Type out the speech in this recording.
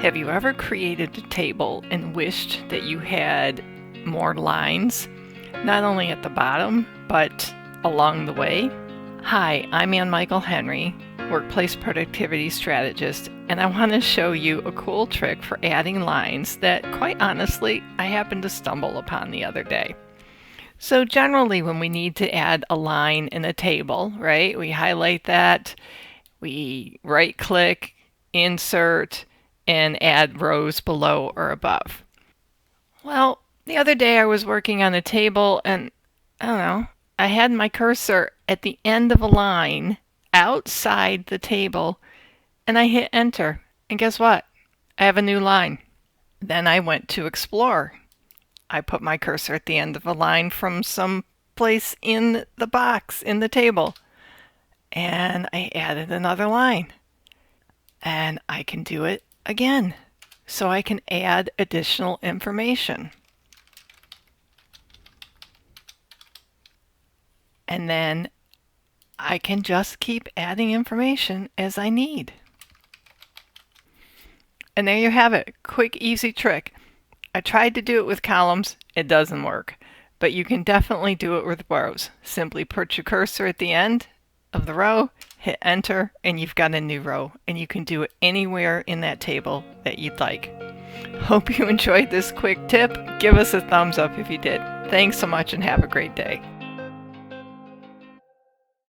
Have you ever created a table and wished that you had more lines, not only at the bottom, but along the way? Hi, I'm Ann Michael Henry, Workplace Productivity Strategist, and I want to show you a cool trick for adding lines that, quite honestly, I happened to stumble upon the other day. So generally when we need to add a line in a table, right, we highlight that, we right-click, insert, and add rows below or above. Well, the other day I was working on a table and I don't know, I had my cursor at the end of a line outside the table and I hit enter. And guess what? I have a new line. Then I went to explore. I put my cursor at the end of a line from some place in the box in the table and I added another line. And I can do it again. So I can add additional information. And then I can just keep adding information as I need. And there you have it. Quick, easy trick. I tried to do it with columns. It doesn't work. But you can definitely do it with rows. Simply put your cursor at the end of the row, hit enter, and you've got a new row. And you can do it anywhere in that table that you'd like. Hope you enjoyed this quick tip. Give us a thumbs up if you did. Thanks so much and have a great day.